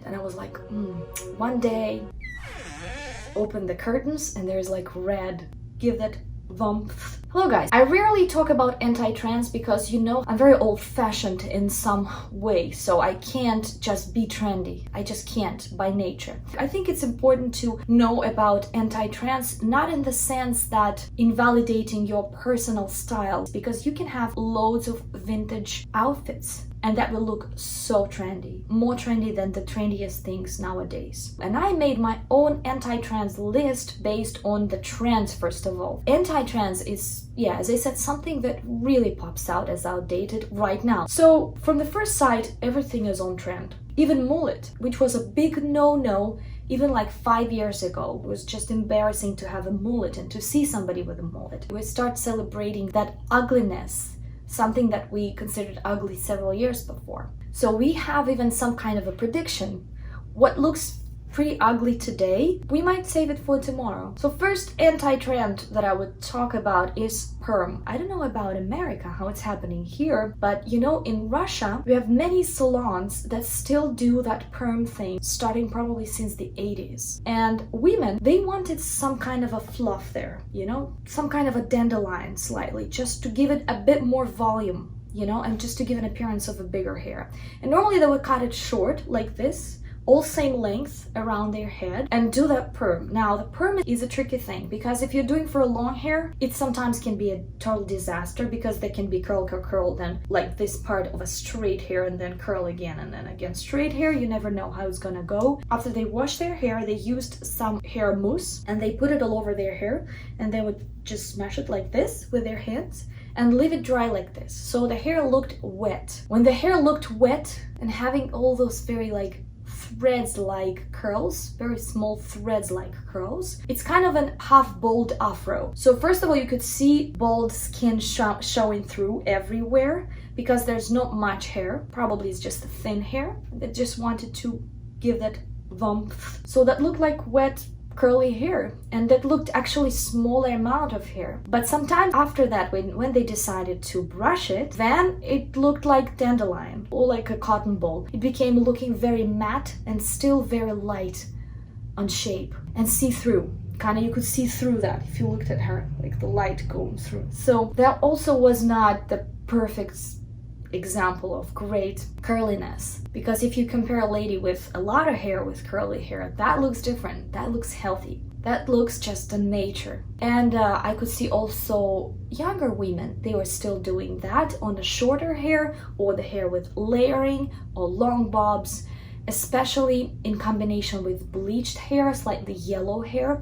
and I was like, one day, open the curtains and there's like red. Give that warmth. Hello guys, I rarely talk about anti-trends because you know I'm very old-fashioned in some way, so I can't just be trendy. I just can't by nature. I think it's important to know about anti-trends, not in the sense that invalidating your personal style, because you can have loads of vintage outfits and that will look so trendy, more trendy than the trendiest things nowadays. And I made my own anti-trends list based on the trends. First of all, anti-trends is, yeah, as I said, something that really pops out as outdated right now. So from the first sight, everything is on trend. Even mullet, which was a big no-no even like 5 years ago. It was just embarrassing to have a mullet and to see somebody with a mullet. We start celebrating that ugliness, something that we considered ugly several years before. So we have even some kind of a prediction. What looks pretty ugly today, we might save it for tomorrow. So first anti-trend that I would talk about is perm. I don't know about America, how it's happening here, but you know, in Russia, we have many salons that still do that perm thing, starting probably since the 80s. And women, they wanted some kind of a fluff there, you know, some kind of a dandelion slightly, just to give it a bit more volume, you know, and just to give an appearance of a bigger hair. And normally they would cut it short like this, all same length around their head, and do that perm. Now the perm is a tricky thing because if you're doing for a long hair, it sometimes can be a total disaster because they can be curl, then like this part of a straight hair and then curl again and then again straight hair. You never know how it's gonna go. After they washed their hair, they used some hair mousse and they put it all over their hair and they would just smash it like this with their hands and leave it dry like this. So the hair looked wet. When the hair looked wet and having all those very like threads like curls, very small threads like curls, it's kind of an half bald afro. So first of all, you could see bald skin showing through everywhere because there's not much hair. Probably it's just a thin hair that just wanted to give that warmth. So that looked like wet curly hair, and that looked actually smaller amount of hair. But sometime after that, when they decided to brush it, then it looked like dandelion or like a cotton ball. It became looking very matte and still very light on shape and see-through. Kind of, you could see through that if you looked at her, like the light going through. So that also was not the perfect example of great curliness, because if you compare a lady with a lot of hair with curly hair, that looks different, that looks healthy, that looks just a nature. And I could see also younger women, they were still doing that on the shorter hair or the hair with layering or long bobs, especially in combination with bleached hair, slightly yellow hair,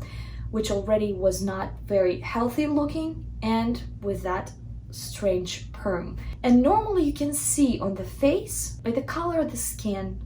which already was not very healthy looking, and with that strange perm. And normally you can see on the face, by the color of the skin,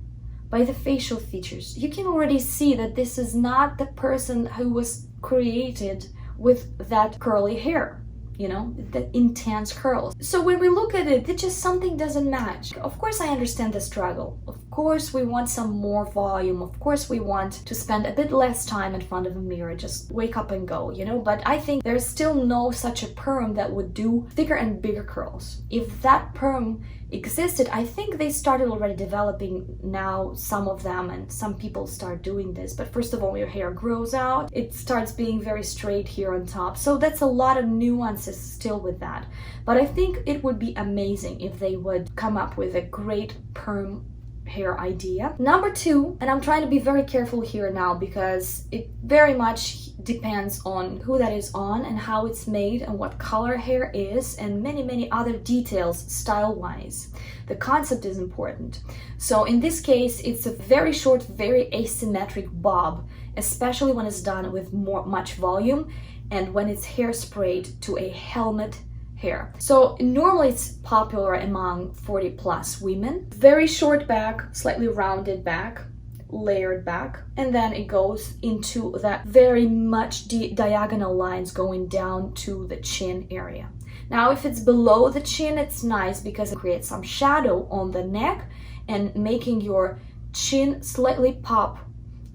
by the facial features, you can already see that this is not the person who was created with that curly hair, you know, the intense curls. So when we look at it, just something doesn't match. Of course I understand the struggle. Of course we want some more volume. Of course we want to spend a bit less time in front of a mirror, just wake up and go, you know, but I think there's still no such a perm that would do thicker and bigger curls. If that perm existed, I think they started already developing now, some of them, and some people start doing this. But first of all, your hair grows out, it starts being very straight here on top, so that's a lot of nuances still with that. But I think it would be amazing if they would come up with a great perm hair idea. Number two, and I'm trying to be very careful here now because it very much depends on who that is on and how it's made and what color hair is and many other details style-wise. The concept is important. So in this case, it's a very short, very asymmetric bob, especially when it's done with much volume and when it's hairsprayed to a helmet hair. So normally it's popular among 40+ women. Very short back, slightly rounded back, layered back, and then it goes into that very much diagonal lines going down to the chin area. Now if it's below the chin, it's nice because it creates some shadow on the neck and making your chin slightly pop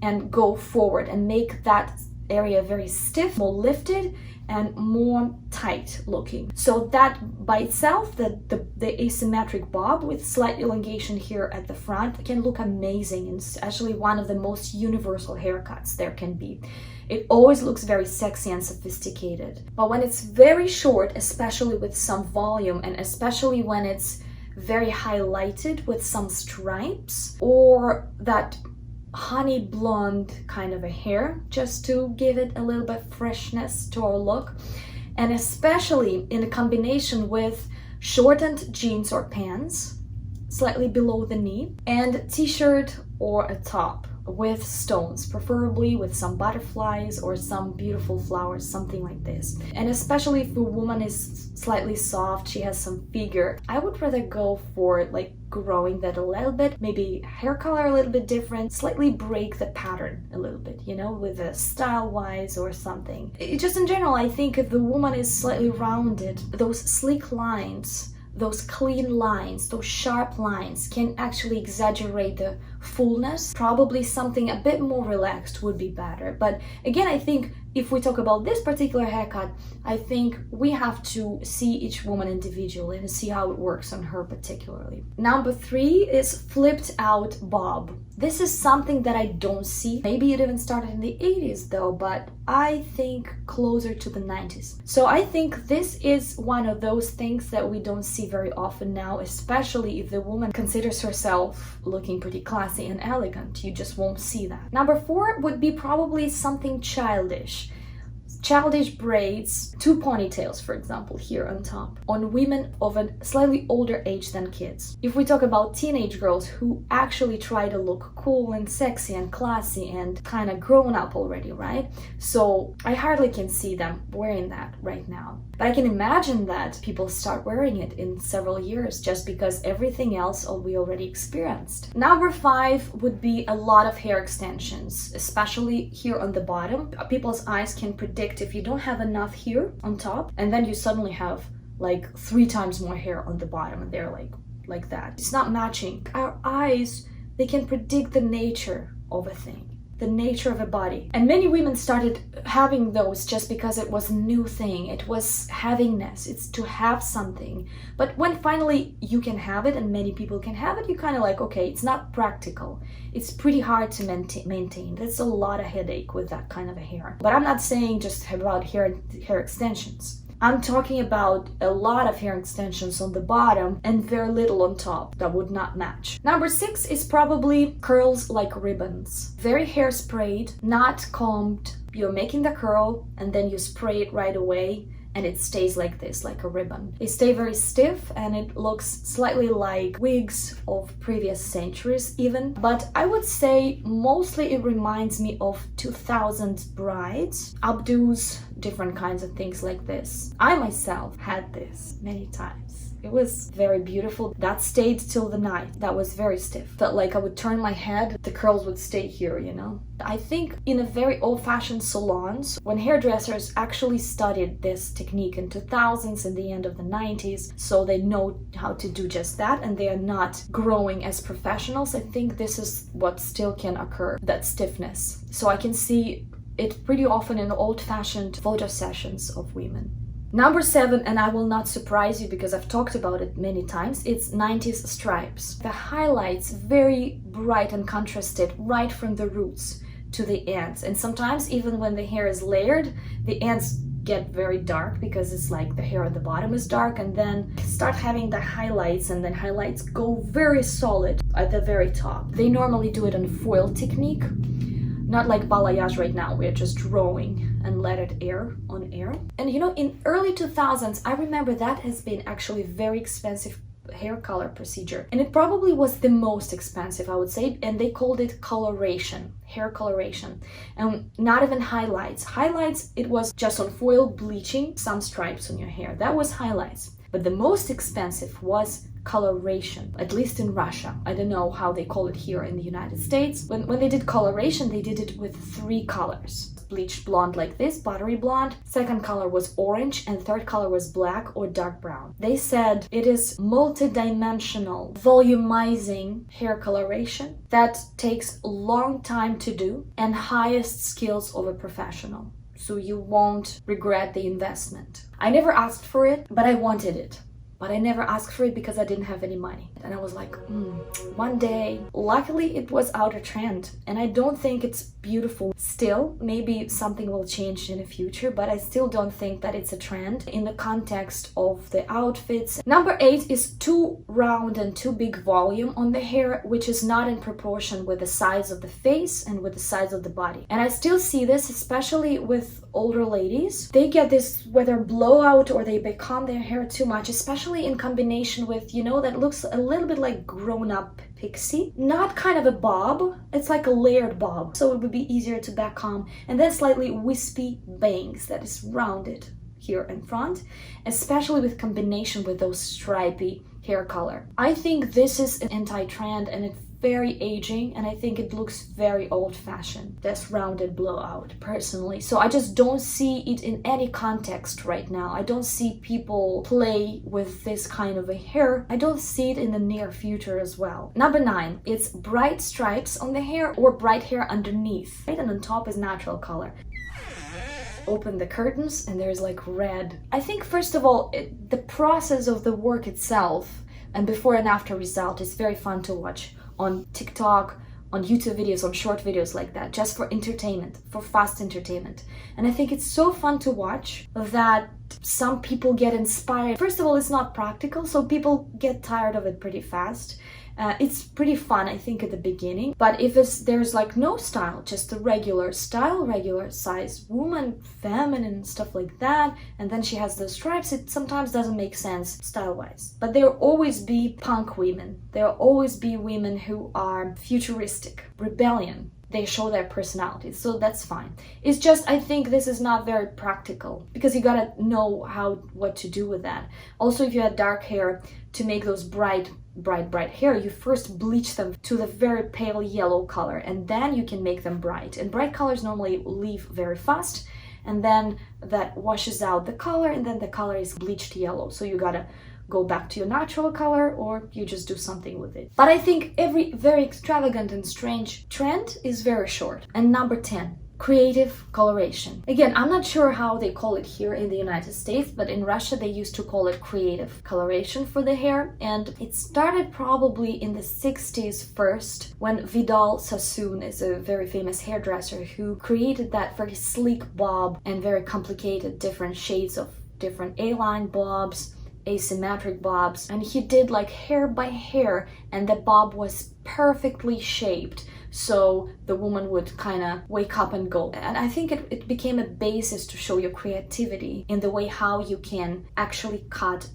and go forward and make that area very stiff, more lifted, and more tight looking. So that by itself, the asymmetric bob with slight elongation here at the front can look amazing, and it's actually one of the most universal haircuts there can be. It always looks very sexy and sophisticated. But when it's very short, especially with some volume, and especially when it's very highlighted with some stripes, or that honey blonde kind of a hair, just to give it a little bit freshness to our look, and especially in a combination with shortened jeans or pants slightly below the knee, and t-shirt or a top with stones, preferably with some butterflies or some beautiful flowers, something like this. And especially if a woman is slightly soft, she has some figure, I would rather go for like growing that a little bit, maybe hair color a little bit different, slightly break the pattern a little bit, you know, with a style wise or something. Just in general, I think if the woman is slightly rounded, those sleek lines, those clean lines, those sharp lines can actually exaggerate the fullness. Probably something a bit more relaxed would be better. But again, I think if we talk about this particular haircut, I think we have to see each woman individually and see how it works on her particularly. Number 3 is flipped out bob. This is something that I don't see. Maybe it even started in the 80s though, but I think closer to the 90s. So I think this is one of those things that we don't see very often now, especially if the woman considers herself looking pretty classy and elegant. You just won't see that. Number 4 would be probably something childish. Childish braids, 2 ponytails, for example, here on top, on women of a slightly older age than kids. If we talk about teenage girls who actually try to look cool and sexy and classy and kind of grown up already, right? So I hardly can see them wearing that right now. But I can imagine that people start wearing it in several years just because everything else we already experienced. Number 5 would be a lot of hair extensions, especially here on the bottom. People's eyes can predict if you don't have enough here on top, and then you suddenly have like 3 times more hair on the bottom, and they're like that. It's not matching. Our eyes, they can predict the nature of a thing, the nature of a body. And many women started having those just because it was a new thing. It was havingness. It's to have something. But when finally you can have it, and many people can have it, you kind of like, okay, it's not practical. It's pretty hard to maintain. That's a lot of headache with that kind of a hair. But I'm not saying just about hair extensions. I'm talking about a lot of hair extensions on the bottom and very little on top that would not match. Number 6 is probably curls like ribbons. Very hairsprayed, not combed. You're making the curl and then you spray it right away, and it stays like this, like a ribbon. They stay very stiff and it looks slightly like wigs of previous centuries even. But I would say mostly it reminds me of 2000s brides, updos, different kinds of things like this. I myself had this many times. It was very beautiful. That stayed till the night. That was very stiff. Felt like I would turn my head, the curls would stay here, you know? I think in a very old-fashioned salons, when hairdressers actually studied this technique in 2000s and the end of the 90s, so they know how to do just that, and they are not growing as professionals, I think this is what still can occur, that stiffness. So I can see it pretty often in old-fashioned photo sessions of women. Number 7, and I will not surprise you because I've talked about it many times, it's 90s stripes. The highlights very bright and contrasted right from the roots to the ends. And sometimes even when the hair is layered, the ends get very dark because it's like the hair at the bottom is dark, and then start having the highlights, and then highlights go very solid at the very top. They normally do it on foil technique, not like balayage right now, we're just drawing and let it air on air. And you know, in early 2000s, I remember that has been actually very expensive hair color procedure, and it probably was the most expensive, I would say, and they called it coloration, hair coloration, and not even highlights. Highlights, it was just on foil bleaching some stripes on your hair. That was highlights. But the most expensive was coloration, at least in Russia. I don't know how they call it here in the United States. When they did coloration, they did it with 3 colors. Bleached blonde like this, buttery blonde. Second color was orange, and third color was black or dark brown. They said it is multi-dimensional, volumizing hair coloration that takes a long time to do and highest skills of a professional. so you won't regret the investment. I never asked for it, but I wanted it. But I never asked for it because I didn't have any money. And I was like, one day. Luckily, it was out of trend. And I don't think it's beautiful still. Maybe something will change in the future, but I still don't think that it's a trend in the context of the outfits. Number 8 is too round and too big volume on the hair, which is not in proportion with the size of the face and with the size of the body. And I still see this, especially with older ladies. They get this, whether blowout or they become their hair too much, especially in combination with, that looks a little bit like grown-up pixie. Not kind of a bob, it's like a layered bob, so it would be easier to back comb. And then slightly wispy bangs that is rounded here in front, especially with combination with those stripy hair color. I think this is an anti-trend and it's very aging, and I think it looks very old-fashioned, this rounded blowout, personally. So I just don't see it in any context right now. I don't see people play with this kind of a hair. I don't see it in the near future as well. Number 9, it's bright stripes on the hair or bright hair underneath, right? And on top is natural color. Open the curtains and there's like red. I think first of all, the process of the work itself and before and after result is very fun to watch on TikTok, on YouTube videos, on short videos like that, just for entertainment, for fast entertainment. And I think it's so fun to watch that some people get inspired. First of all, it's not practical, so people get tired of it pretty fast. It's pretty fun, I think, at the beginning. But if there's like no style, just a regular style, regular size woman, feminine, stuff like that, and then she has those stripes, it sometimes doesn't make sense style-wise. But there'll always be punk women. There'll always be women who are futuristic, rebellion. They show their personality, so that's fine. It's just, I think this is not very practical because you gotta know what to do with that. Also, if you had dark hair, to make those bright hair, you first bleach them to the very pale yellow color, and then you can make them bright. And bright colors normally leave very fast, and then that washes out the color, and then the color is bleached yellow. So you gotta go back to your natural color, or you just do something with it. But I think every very extravagant and strange trend is very short. And number 10, creative coloration. Again, I'm not sure how they call it here in the United States, but in Russia they used to call it creative coloration for the hair. And it started probably in the 60s first, when Vidal Sassoon is a very famous hairdresser who created that very sleek bob and very complicated different shades of different A-line bobs, asymmetric bobs, and he did like hair by hair, and the bob was perfectly shaped, so the woman would kind of wake up and go. And I think it became a basis to show your creativity in the way how you can actually cut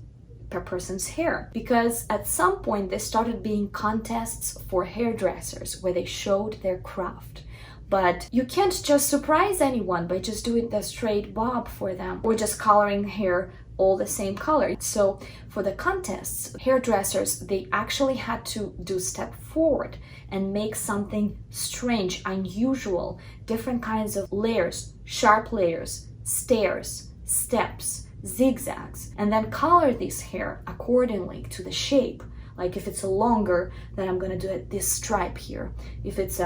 per person's hair, because at some point there started being contests for hairdressers where they showed their craft. But you can't just surprise anyone by just doing the straight bob for them or just coloring hair all the same color. So for the contests, hairdressers, they actually had to do step forward and make something strange, unusual, different kinds of layers, sharp layers, stairs, steps, zigzags, and then color this hair accordingly to the shape. Like if it's a longer, then I'm gonna do this stripe here. If it's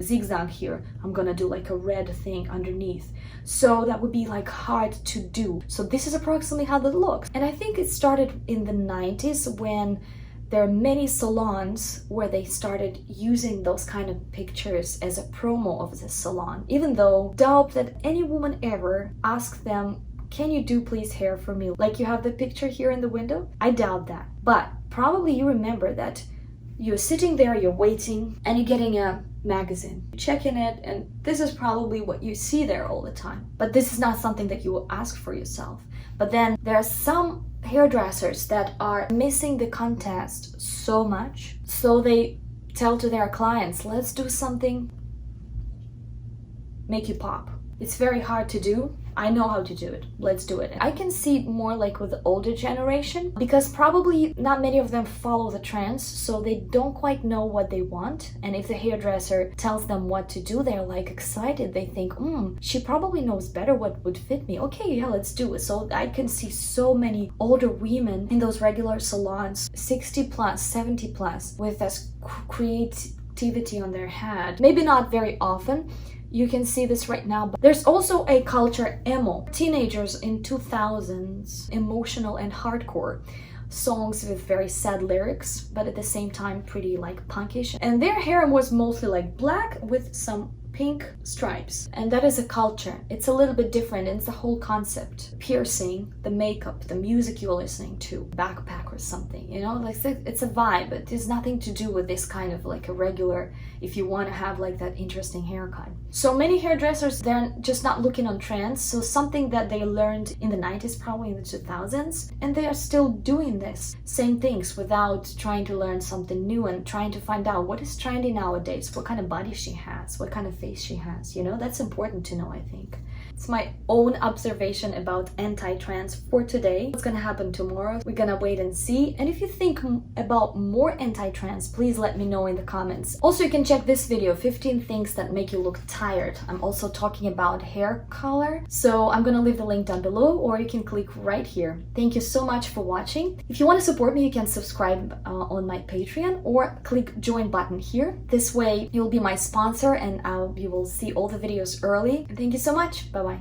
zigzag here, I'm gonna do like a red thing underneath. So that would be like hard to do. So this is approximately how that looks. And I think it started in the 90s when there are many salons where they started using those kind of pictures as a promo of the salon. Even though I doubt that any woman ever asked them, can you do please hair for me? Like you have the picture here in the window? I doubt that. But probably you remember that you're sitting there, you're waiting, and you're getting a magazine, checking it, and this is probably what you see there all the time. But this is not something that you will ask for yourself. But then there are some hairdressers that are missing the contest so much, so they tell to their clients, let's do something, make you pop. It's very hard to do. I know how to do it. Let's do it. I can see it more like with the older generation, because probably not many of them follow the trends, so they don't quite know what they want. And if the hairdresser tells them what to do, they're like excited. They think, she probably knows better what would fit me. Okay, yeah, let's do it. So I can see so many older women in those regular salons, 60 plus, 70 plus, with this creativity on their head. Maybe not very often, You can see this right now. But there's also a culture emo. Teenagers in 2000s, emotional and hardcore. Songs with very sad lyrics, but at the same time pretty like punkish. And their hair was mostly like black with some pink stripes. And that is a culture. It's a little bit different. It's the whole concept. Piercing, the makeup, the music you're listening to, backpack or something, you know, like it's a vibe. But there's nothing to do with this kind of like a regular, if you want to have like that interesting haircut. So many hairdressers, they're just not looking on trends. So something that they learned in the 90s, probably in the 2000s, and they are still doing this same things without trying to learn something new and trying to find out what is trendy nowadays, what kind of body she has, what kind of face she has, you know. That's important to know, I think. It's my own observation about anti-trans for today. What's gonna happen tomorrow, we're gonna wait and see. And if you think about more anti-trans, please let me know in the comments. Also, you can check this video, 15 things that make you look tired. I'm also talking about hair color, so I'm gonna leave the link down below, or you can click right here. Thank you so much for watching. If you want to support me, you can subscribe on my Patreon or click join button here. This way you'll be my sponsor and you will see all the videos early. And thank you so much. Bye bye.